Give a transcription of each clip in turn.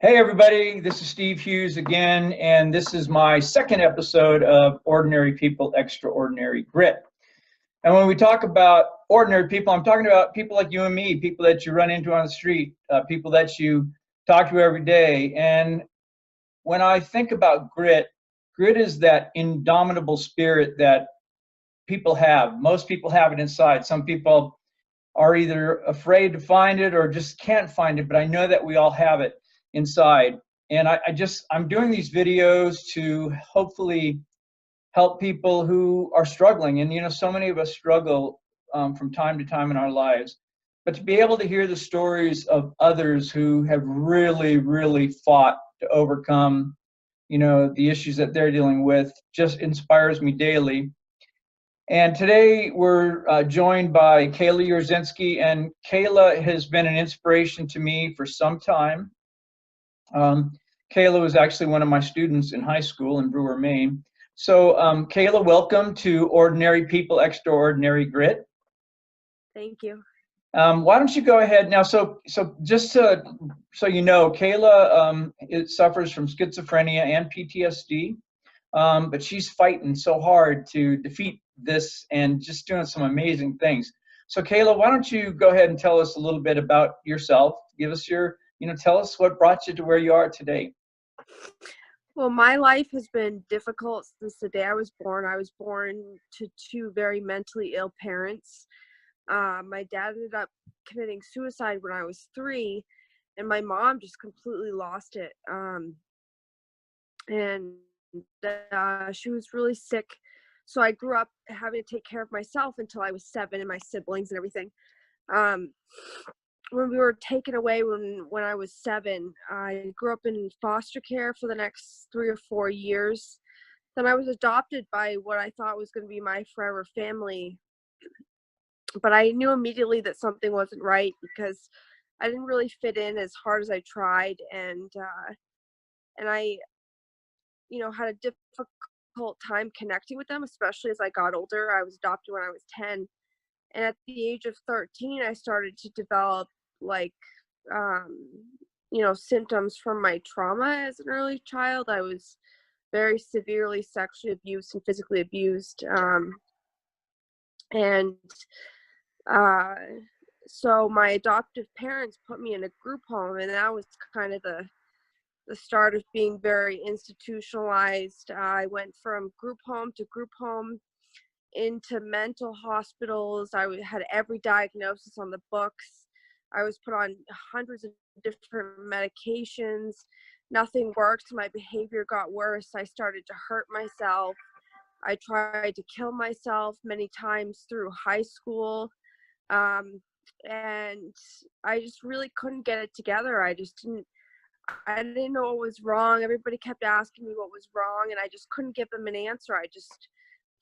Hey everybody, this is Steve Hughes again, and this is my second episode of Ordinary People, Extraordinary Grit. And when we talk about ordinary people, I'm talking about people like you and me, people that you run into on the street, people that you talk to every day. And when I think about grit, grit is that indomitable spirit that people have. Most people have it inside. Some people are either afraid to find it or just can't find it, but I know that we all have it inside. And I'm doing these videos to hopefully help people who are struggling. And, so many of us struggle from time to time in our lives. But to be able to hear the stories of others who have really, really fought to overcome, the issues that they're dealing with just inspires me daily. And today we're joined by Kayla Yorzinski, and Kayla has been an inspiration to me for some time. Kayla was actually one of my students in high school in Brewer, Maine. So Kayla, welcome to Ordinary People, Extraordinary Grit. Thank you. Why don't you go ahead now? So just so you know, Kayla it suffers from schizophrenia and PTSD, but she's fighting so hard to defeat this and just doing some amazing things. So Kayla, why don't you go ahead and tell us a little bit about yourself? Give us tell us what brought you to where you are today. Well, my life has been difficult since the day I was born. I was born to two very mentally ill parents. My dad ended up committing suicide when I was 3, and my mom just completely lost it. She was really sick. So I grew up having to take care of myself until I was 7, and my siblings and everything. When we were taken away when I was 7, I grew up in foster care for the next 3 or 4 years. Then I was adopted by what I thought was going to be my forever family. But I knew immediately that something wasn't right because I didn't really fit in as hard as I tried. And I, had a difficult time connecting with them, especially as I got older. I was adopted when I was 10. And at the age of 13, I started to develop symptoms from my trauma as an early child. I was very severely sexually abused and physically abused. So my adoptive parents put me in a group home, and that was kind of the start of being very institutionalized. I went from group home to group home into mental hospitals. I had every diagnosis on the books. I was put on hundreds of different medications. Nothing worked. My behavior got worse. I started to hurt myself. I tried to kill myself many times through high school. And I just really couldn't get it together. I didn't know what was wrong. Everybody kept asking me what was wrong, and I just couldn't give them an answer. I just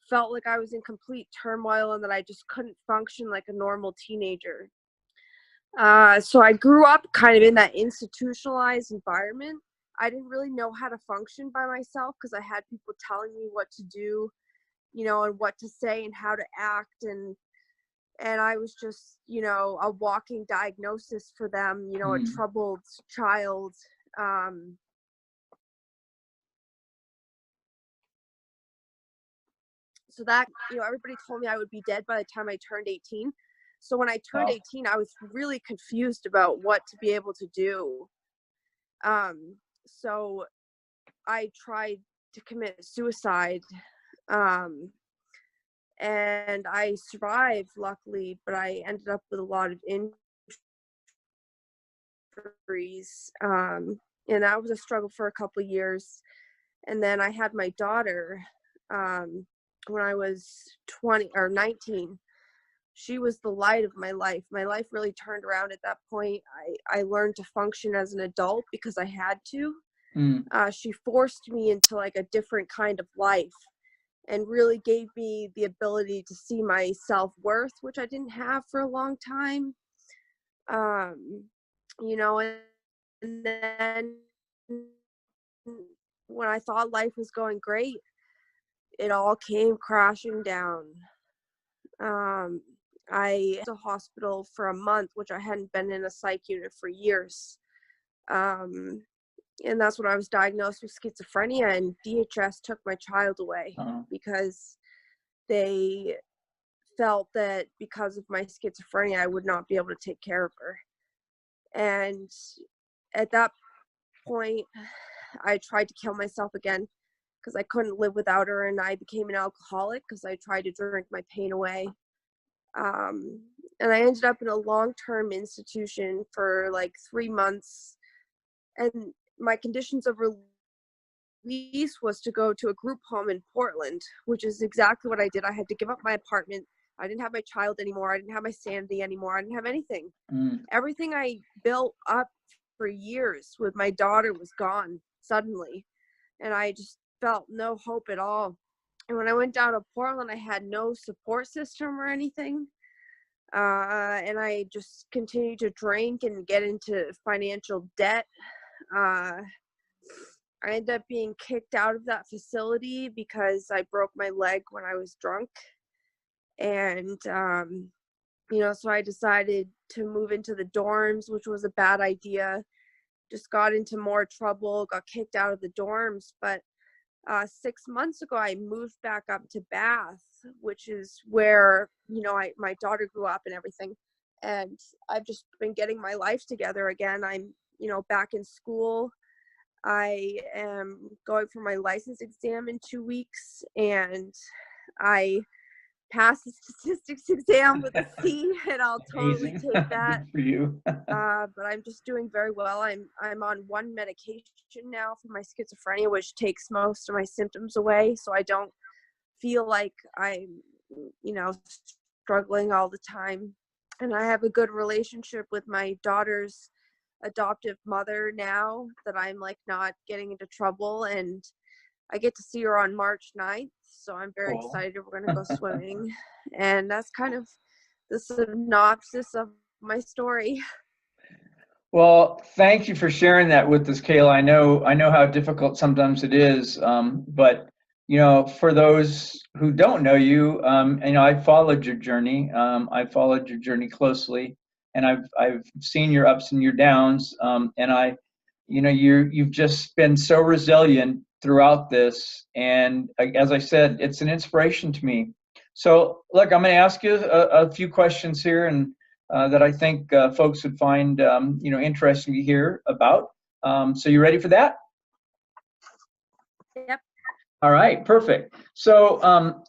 felt like I was in complete turmoil and that I just couldn't function like a normal teenager. So I grew up kind of in that institutionalized environment. I didn't really know how to function by myself because I had people telling me what to do, and what to say and how to act. And I was just, a walking diagnosis for them, a troubled child. So that, everybody told me I would be dead by the time I turned 18. So when I turned 18, I was really confused about what to be able to do. So I tried to commit suicide. And I survived, luckily, but I ended up with a lot of injuries. And that was a struggle for a couple of years. And then I had my daughter when I was 20 or 19. She was the light of my life. My life really turned around at that point. I learned to function as an adult because I had to. She forced me into like a different kind of life and really gave me the ability to see my self-worth, which I didn't have for a long time. And then when I thought life was going great, it all came crashing down. I went to hospital for a month, which I hadn't been in a psych unit for years. And that's when I was diagnosed with schizophrenia, and DHS took my child away because they felt that because of my schizophrenia, I would not be able to take care of her. And at that point, I tried to kill myself again because I couldn't live without her, and I became an alcoholic because I tried to drink my pain away. And I ended up in a long-term institution for like 3 months, and my conditions of release was to go to a group home in Portland, which is exactly what I did. I had to give up my apartment. I didn't have my child anymore. I didn't have my sanity anymore. I didn't have anything. Everything I built up for years with my daughter was gone suddenly, and I just felt no hope at all. And when I went down to Portland, I had no support system or anything. And I just continued to drink and get into financial debt. I ended up being kicked out of that facility because I broke my leg when I was drunk. And, so I decided to move into the dorms, which was a bad idea. Just got into more trouble, got kicked out of the dorms. But 6 months ago, I moved back up to Bath, which is where, my daughter grew up and everything. And I've just been getting my life together again. I'm, back in school. I am going for my license exam in 2 weeks, and I passed the statistics exam with a C, and I'll totally take that. Good for you. But I'm just doing very well. I'm on one medication now for my schizophrenia, which takes most of my symptoms away, so I don't feel like I'm, struggling all the time. And I have a good relationship with my daughter's adoptive mother now that I'm like not getting into trouble, and I get to see her on March 9th, so I'm very excited. We're going to go swimming. And that's kind of the synopsis of my story. Well, thank you for sharing that with us, Kayla. I know how difficult sometimes it is, but for those who don't know you, I followed your journey. I followed your journey closely, and I've seen your ups and your downs, and you've just been so resilient throughout this. And as I said, it's an inspiration to me. So, look, I'm going to ask you a few questions here, and that I think folks would find interesting to hear about. So, you ready for that? Yep. All right, perfect. So,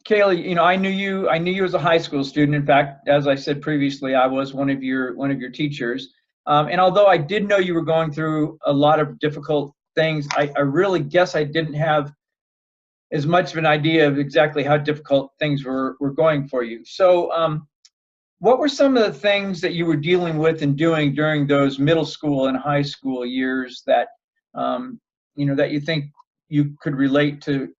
Kayla, I knew you as a high school student. In fact, as I said previously, I was one of your teachers. And although I did know you were going through a lot of difficult things, I really guess I didn't have as much of an idea of exactly how difficult things were going for you. So, what were some of the things that you were dealing with and doing during those middle school and high school years that that you think you could relate to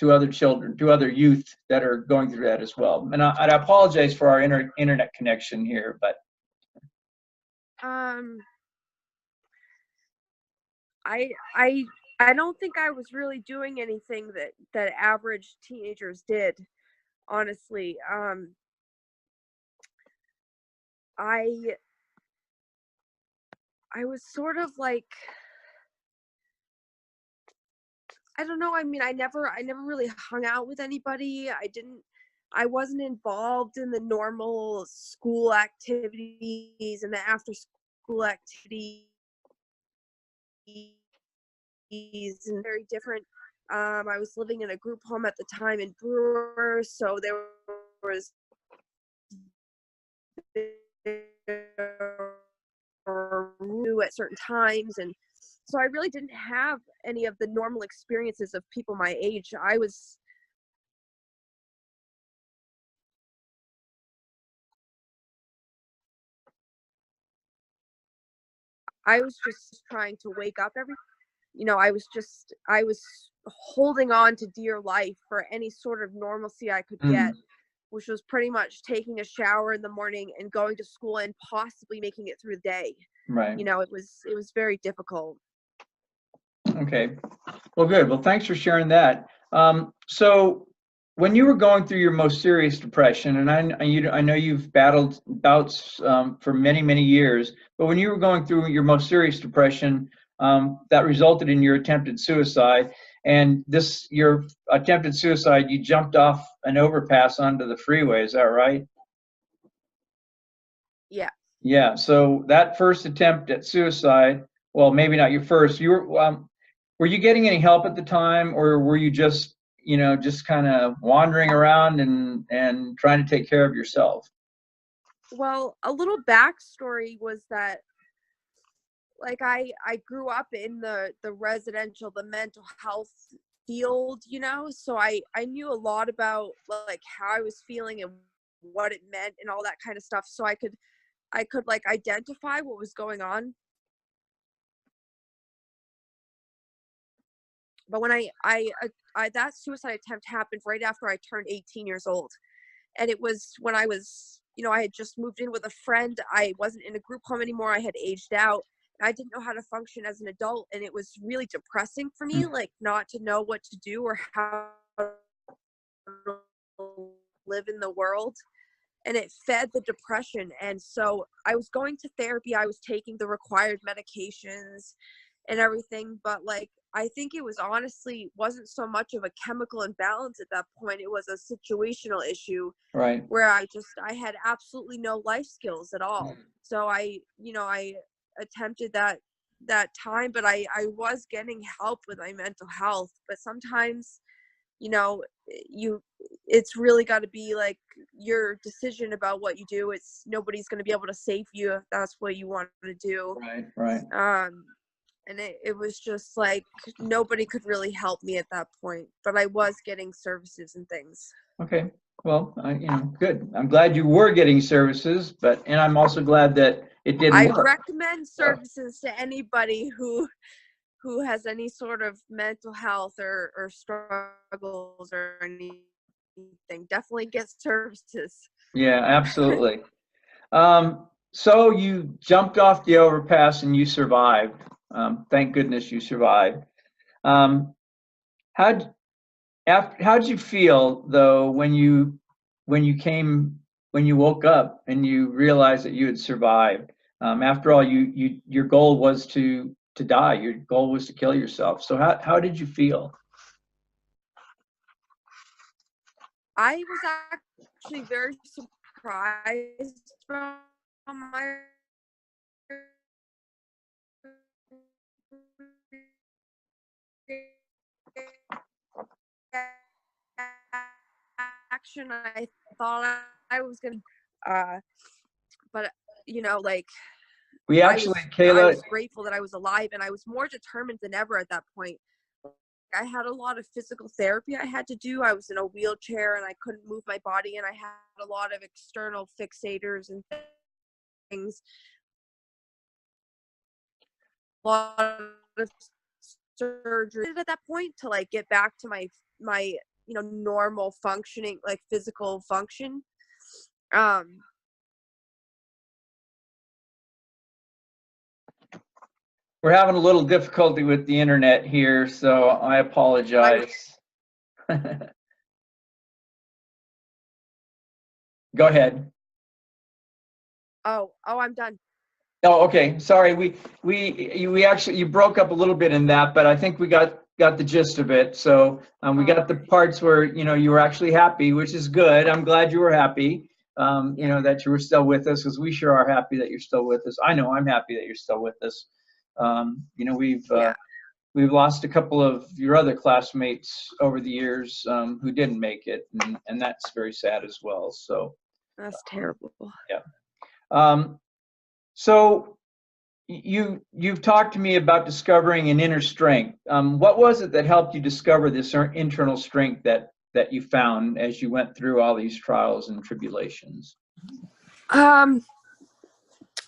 other children, to other youth that are going through that as well? And I apologize for our internet connection here, but I don't think I was really doing anything that average teenagers did, honestly. I was sort of like, I don't know. I mean, I never really hung out with anybody. I wasn't involved in the normal school activities and the after school activities, and very different. I was living in a group home at the time in Brewer, so there was at certain times, and so I really didn't have any of the normal experiences of people my age. I was just trying to wake up every, I was holding on to dear life for any sort of normalcy I could get, which was pretty much taking a shower in the morning and going to school and possibly making it through the day. Right. It was very difficult. Okay. Well, good. Well, thanks for sharing that. So when you were going through your most serious depression, and I know you've battled bouts for many, many years, but when you were going through your most serious depression, that resulted in your attempted suicide. And your attempted suicide, you jumped off an overpass onto the freeway. Is that right? Yeah. Yeah. So that first attempt at suicide, well, maybe not your first. Were you getting any help at the time, or were you just, just kind of wandering around and trying to take care of yourself? Well, a little backstory was that, like, I grew up in the residential, the mental health field, so I knew a lot about, like, how I was feeling and what it meant and all that kind of stuff, so I could like identify what was going on. But when I that suicide attempt happened right after I turned 18 years old. And it was when I was, I had just moved in with a friend. I wasn't in a group home anymore. I had aged out. I didn't know how to function as an adult, and it was really depressing for me, like, not to know what to do or how to live in the world. And it fed the depression. And so I was going to therapy. I was taking the required medications and everything, but, like, I think it was honestly wasn't so much of a chemical imbalance at that point. It was a situational issue Right. where I had absolutely no life skills at all. So I attempted that time, but I was getting help with my mental health. But sometimes, you know, it's really got to be like your decision about what you do. It's nobody's going to be able to save you if that's what you want to do. Right. Right. And it was just like nobody could really help me at that point, but I was getting services and things. Okay. Well, good. I'm glad you were getting services, and I'm also glad that it didn't I work. recommend services to anybody who has any sort of mental health or struggles or anything. Definitely get services. Yeah, absolutely. So you jumped off the overpass and you survived. Thank goodness you survived. Um, how'd how'd you feel though when you came when you woke up and you realized that you had survived? After all, your goal was to die. Your goal was to kill yourself. So how did you feel? I was actually very surprised from my action. I thought I was gonna, uh, but like We I actually, was I Kayla, was grateful that I was alive, and I was more determined than ever at that point. I had a lot of physical therapy I had to do. I was in a wheelchair and I couldn't move my body, and I had a lot of external fixators and things. A lot of surgery at that point to, like, get back to my normal functioning, like, physical function. Um we're having a little difficulty with the internet here, so I I was apologize. Go ahead. I'm done. Oh, okay. Sorry. We actually, you broke up a little bit in that, but I think we got the gist of it. So we got the parts where, you were actually happy, which is good. I'm glad you were happy, that you were still with us, because we sure are happy that you're still with us. I know I'm happy that you're still with us. Yeah, We've lost a couple of your other classmates over the years, who didn't make it, and that's very sad as well. So that's terrible. yeah. Um, so you've talked to me about discovering an inner strength. What was it that helped you discover this internal strength that you found as you went through all these trials and tribulations? Um,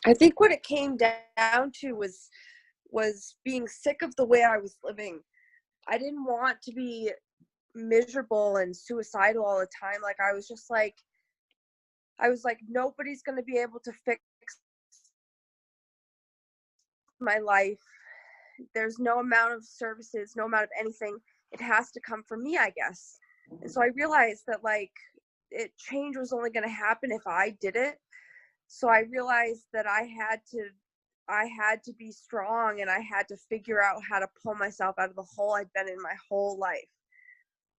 I think what it came down to was being sick of the way I was living. I didn't want to be miserable and suicidal all the time. Like, I was like, nobody's going to be able to fix my life. There's no amount of services, no amount of anything. It has to come from me, I guess. And so I realized that, like, change was only going to happen if I did it. So I realized that I had to I had to be strong, and I had to figure out how to pull myself out of the hole I'd been in my whole life.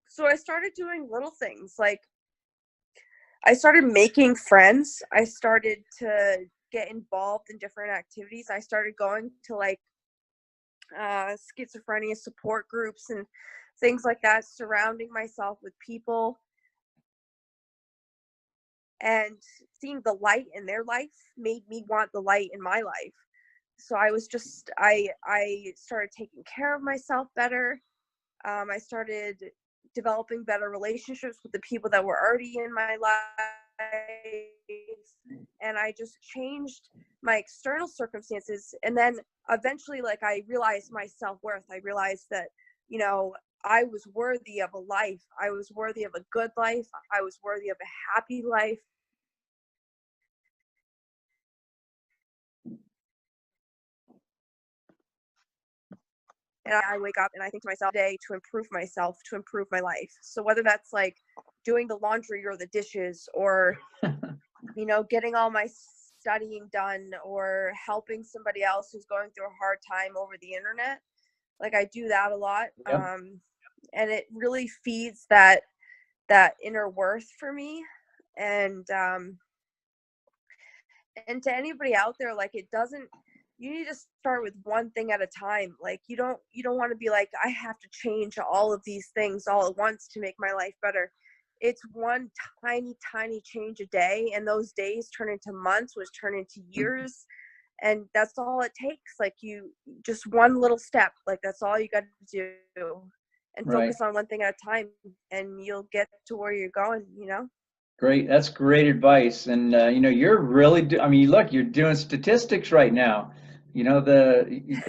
So I started doing little things, like I started making friends. I started to get involved in different activities. I started going to like schizophrenia support groups and things like that, surrounding myself with people and seeing the light in their life made me want the light in my life. So I started taking care of myself better. I started developing better relationships with the people that were already in my life, and I just changed my external circumstances. And then eventually, like, I realized my self-worth. I realized that, you know, I was worthy of a life. I was worthy of a good life. I was worthy of a happy life. And I wake up and I think to myself today to improve myself, to improve my life. So whether that's like doing the laundry or the dishes, or, you know, getting all my studying done, or helping somebody else who's going through a hard time over the internet, like I do that a lot. Yep. And it really feeds that inner worth for me. And to anybody out there, like, it doesn't, you need to start with one thing at a time. Like, you don't want to be like, I have to change all of these things all at once to make my life better. It's one tiny change a day, and those days turn into months, which turn into years. And that's all it takes. Like, you just one little step, like that's all you got to do, and Right. focus on one thing at a time, and you'll get to where you're going, you know. Great. That's great advice. And you know, you're really I mean, look, you're doing statistics right now. You know,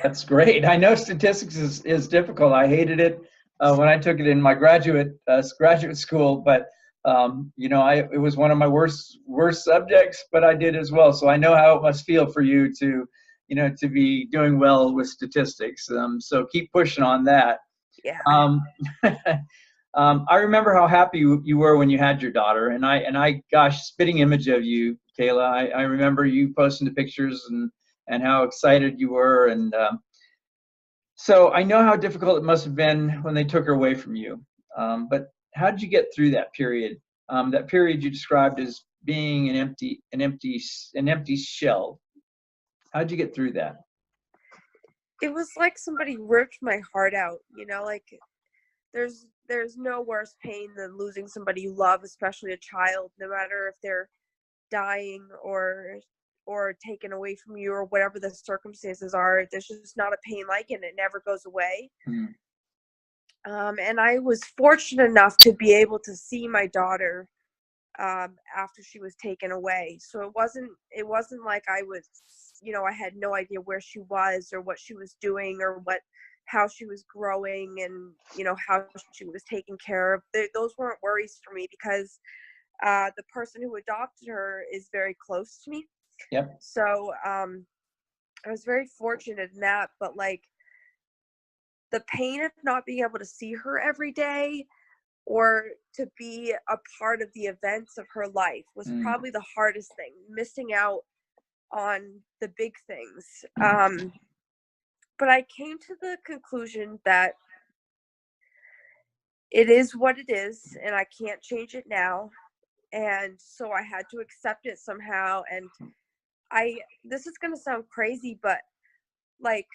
that's great. I know statistics is difficult. I hated it when I took it in my graduate school, but you know, it was one of my worst subjects, but I did as well. So I know how it must feel for you to, you know, to be doing well with statistics. So keep pushing on that. Yeah. Um, I remember how happy you were when you had your daughter, and gosh, spitting image of you, Kayla. I remember you posting the pictures and how excited you were, and so I know how difficult it must have been when they took her away from you. But how did you get through that period? That period you described as being an empty shell. How did you get through that? It was like somebody ripped my heart out, you know. Like, there's no worse pain than losing somebody you love, especially a child, no matter if they're dying or taken away from you, or whatever the circumstances are. There's just not a pain like it, and it never goes away. Hmm. And I was fortunate enough to be able to see my daughter after she was taken away. So it wasn't like I was, you know, I had no idea where she was or what she was doing, or how she was growing, and, you know, how she was taken care of. Those weren't worries for me, because the person who adopted her is very close to me. Yep. So I was very fortunate in that. But like, the pain of not being able to see her every day, or to be a part of the events of her life, was Mm. probably the hardest thing, missing out on the big things. But I came to the conclusion that it is what it is, and I can't change it now. And so I had to accept it somehow. And this is going to sound crazy, but like,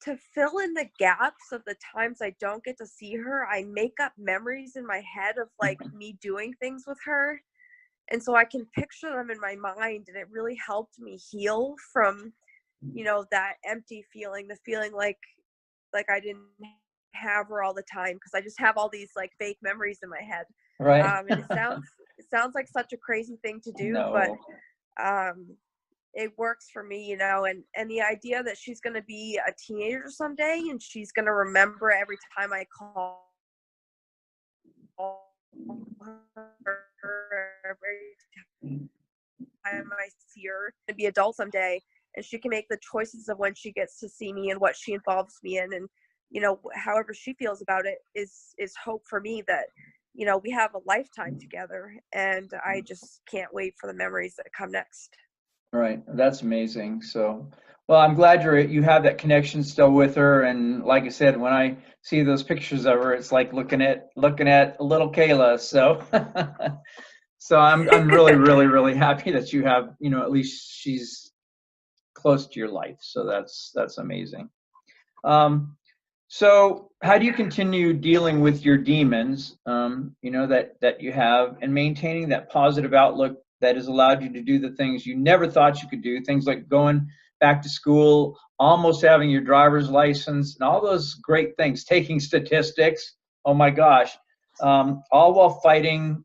to fill in the gaps of the times I don't get to see her, I make up memories in my head of like me doing things with her. And so I can picture them in my mind, and it really helped me heal from, you know, that empty feeling, the feeling like I didn't have her all the time, because I just have all these like fake memories in my head. Right. And it sounds like such a crazy thing to do, but No. um it works for me, you know. And the idea that she's going to be a teenager someday, and she's going to remember every time I call her, every time I see her, to be adult someday, and she can make the choices of when she gets to see me and what she involves me in. And, you know, however she feels about it is hope for me that, you know, we have a lifetime together, and I just can't wait for the memories that come next. Right. That's amazing. So, Well, I'm glad you have that connection still with her. And like I said, when I see those pictures of her, it's like looking at little Kayla. So so I'm really, really, really happy that you have, at least she's close to your life. So that's amazing. Um, so how do you continue dealing with your demons, that you have, and maintaining that positive outlook that has allowed you to do the things you never thought you could do, things like going back to school, almost having your driver's license, and all those great things, taking statistics. Oh my gosh, all while fighting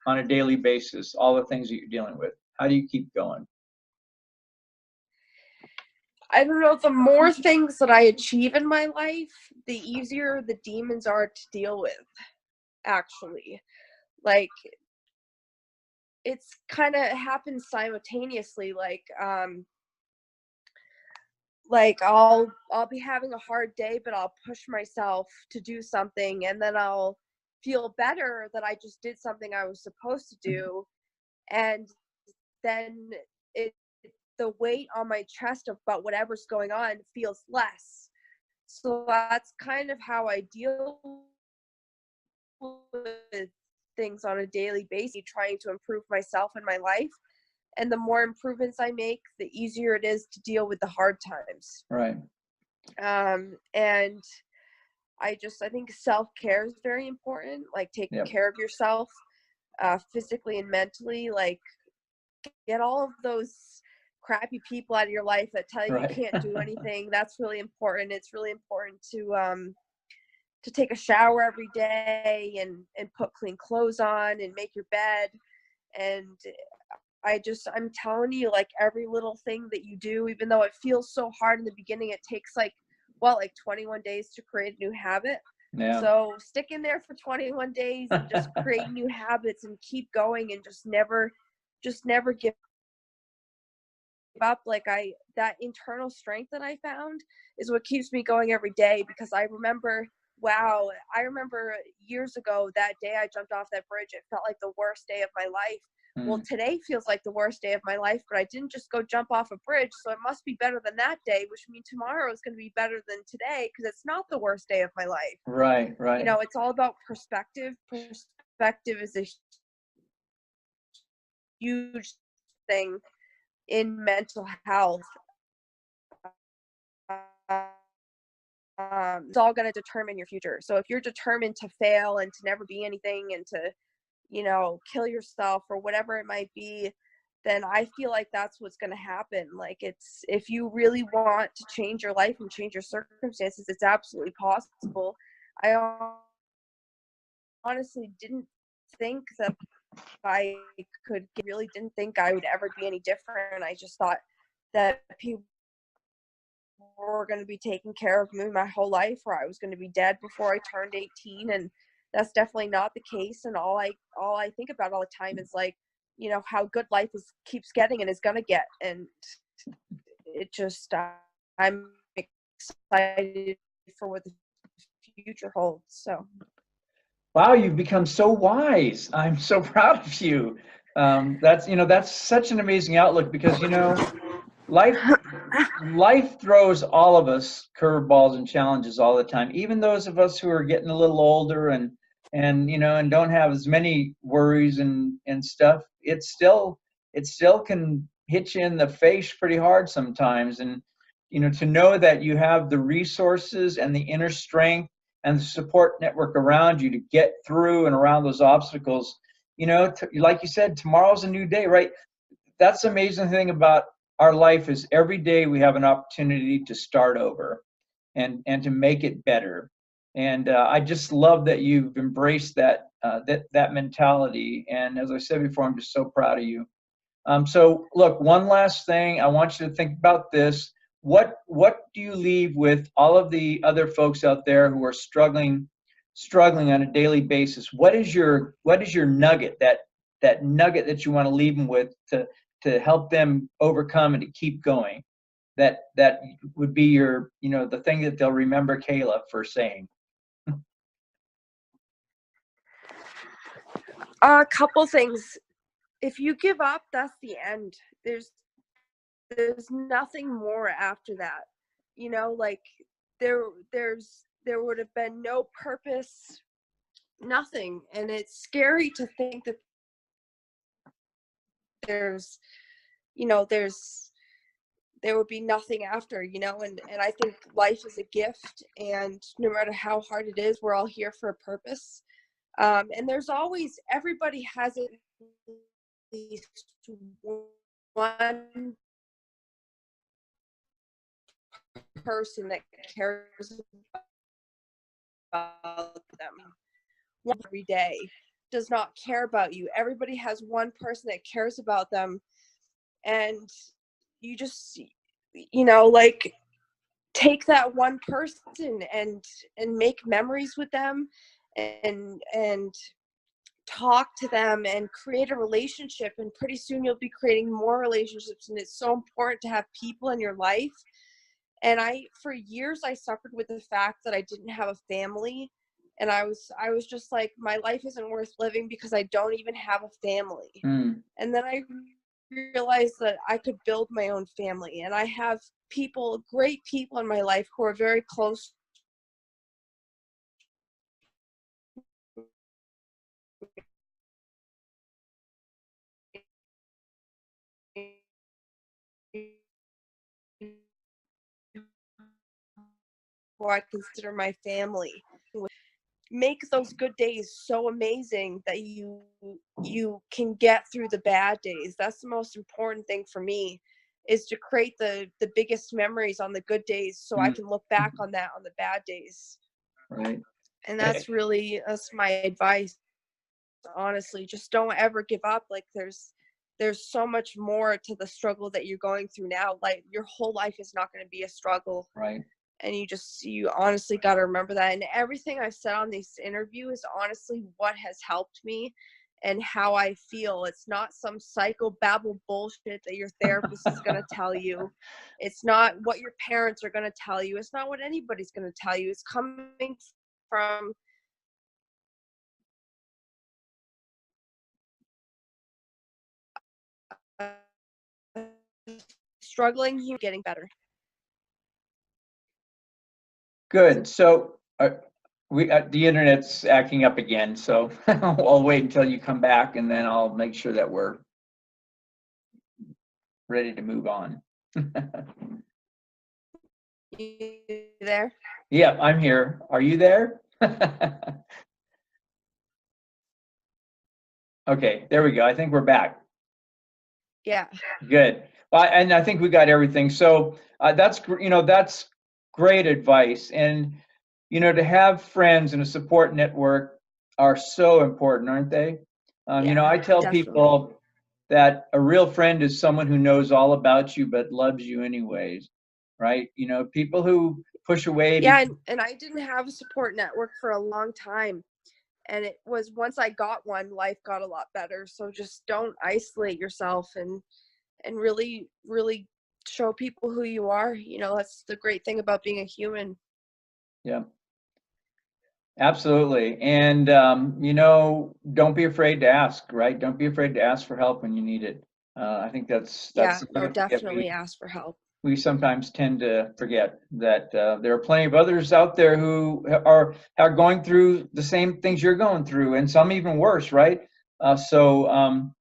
on a daily basis, all the things that you're dealing with. How do you keep going? I don't know, the more things that I achieve in my life, the easier the demons are to deal with, actually. Like, it's kind of happens simultaneously. Like I'll be having a hard day, but I'll push myself to do something, and then I'll feel better that I just did something I was supposed to do, and then it the weight on my chest about whatever's going on feels less. So that's kind of how I deal with things on a daily basis, trying to improve myself and my life. And the more improvements I make, the easier it is to deal with the hard times. Right. And I think self-care is very important, like taking Yep. care of yourself, physically and mentally. Like, get all of those crappy people out of your life that tell you Right. you can't do anything. That's really important. It's really important to take a shower every day and put clean clothes on and make your bed. And I'm telling you, like, every little thing that you do, even though it feels so hard in the beginning, it takes like 21 days to create a new habit. Yeah. So stick in there for 21 days and just create new habits and keep going, and just never give up. Like, that internal strength that I found is what keeps me going every day, because I remember years ago, that day I jumped off that bridge, it felt like the worst day of my life. Well, today feels like the worst day of my life, but I didn't just go jump off a bridge, so it must be better than that day, which means tomorrow is going to be better than today, because it's not the worst day of my life. Right. Right. It's all about perspective. Perspective is a huge thing in mental health. It's all going to determine your future. So if you're determined to fail and to never be anything and to, kill yourself or whatever it might be, then I feel like that's what's going to happen. Like, if you really want to change your life and change your circumstances, it's absolutely possible. I honestly didn't think that really didn't think I would ever be any different. I just thought that people were going to be taking care of me my whole life, or I was going to be dead before I turned 18, and that's definitely not the case. And all I think about all the time is, like, how good life keeps getting and is going to get. And it just I'm excited for what the future holds. So Wow, you've become so wise. I'm so proud of you. That's such an amazing outlook because, life life throws all of us curveballs and challenges all the time. Even those of us who are getting a little older and don't have as many worries and stuff, it still can hit you in the face pretty hard sometimes. And to know that you have the resources and the inner strength and the support network around you to get through and around those obstacles, like you said, tomorrow's a new day, right? That's the amazing thing about our life is every day we have an opportunity to start over and to make it better. And I just love that you've embraced that mentality. And as I said before, I'm just so proud of you. So look, one last thing, I want you to think about this. What do you leave with all of the other folks out there who are struggling on a daily basis? What is your nugget, that nugget that you want to leave them with to help them overcome and to keep going? That would be the thing that they'll remember Kayla for saying. a couple things. If you give up, that's the end. there's nothing more after that. You know, like there there would have been no purpose, nothing. And it's scary to think that there's, you know, there would be nothing after, you know, and I think life is a gift, and no matter how hard it is, we're all here for a purpose. And there's always, everybody has at least one person that cares about them. One every day does not care about you. Everybody has one person that cares about them, and you just, you know, like, take that one person and make memories with them, and talk to them and create a relationship, and pretty soon you'll be creating more relationships. And it's so important to have people in your life. And for years I suffered with the fact that I didn't have a family, and I was just like, my life isn't worth living because I don't even have a family. And then I realized that I could build my own family, and I have people, great people in my life who are very close who I consider my family. Make those good days so amazing that you can get through the bad days. That's the most important thing for me, is to create the biggest memories on the good days, so I can look back on that on the bad days. Right. And that's my advice, honestly. Just don't ever give up. Like, there's so much more to the struggle that you're going through now. Like, your whole life is not going to be a struggle. Right. And you honestly got to remember that. And everything I've said on this interview is honestly what has helped me and how I feel. It's not some psychobabble bullshit that your therapist is going to tell you. It's not what your parents are going to tell you. It's not what anybody's going to tell you. It's coming from struggling, you getting better. Good. So the internet's acting up again, so I'll wait until you come back, and then I'll make sure that we're ready to move on. You there? Yeah, I'm here. Are you there? Okay, there we go. I think we're back. Yeah. Good. Well, and I think we got everything. So that's great advice. And to have friends and a support network are so important, aren't they? I tell definitely. people that a real friend is someone who knows all about you but loves you anyways, right? People who push away. Yeah, and I didn't have a support network for a long time. And it was, once I got one, life got a lot better. So just don't isolate yourself, and really, really show people who you are. That's the great thing about being a human. Yeah. Absolutely. And, don't be afraid to ask, right? Don't be afraid to ask for help when you need it. I think that's Definitely ask for help. We sometimes tend to forget that there are plenty of others out there who are going through the same things you're going through, and some even worse, right? Wow.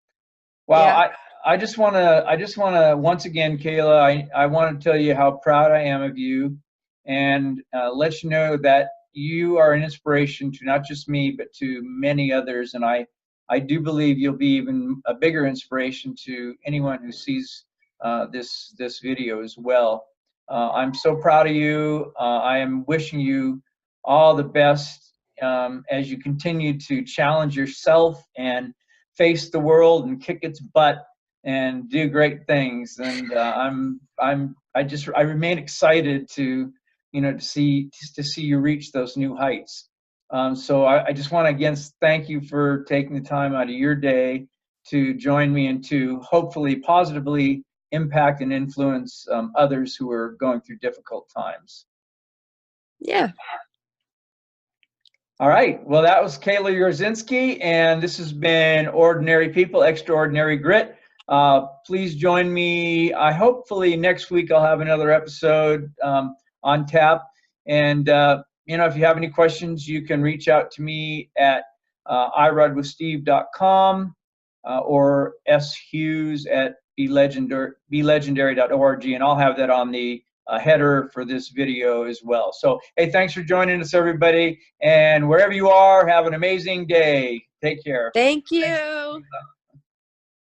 Yeah. I just want to once again, Kayla, I want to tell you how proud I am of you, and let you know that you are an inspiration to not just me, but to many others. And I do believe you'll be even a bigger inspiration to anyone who sees this video as well. I'm so proud of you. I am wishing you all the best as you continue to challenge yourself and face the world and kick its butt and do great things. And I remain excited to see you reach those new heights. So I just want to again thank you for taking the time out of your day to join me and to hopefully positively impact and influence others who are going through difficult times. Yeah. All right. Well, that was Kayla Yorzinski, and this has been Ordinary People, Extraordinary Grit. Please join me. Hopefully next week I'll have another episode on tap. And if you have any questions, you can reach out to me at iRideWithSteve.com or shughes@belegendary.org, and I'll have that on the header for this video as well. So, hey, thanks for joining us, everybody. And wherever you are, have an amazing day. Take care. Thank you. Thanks.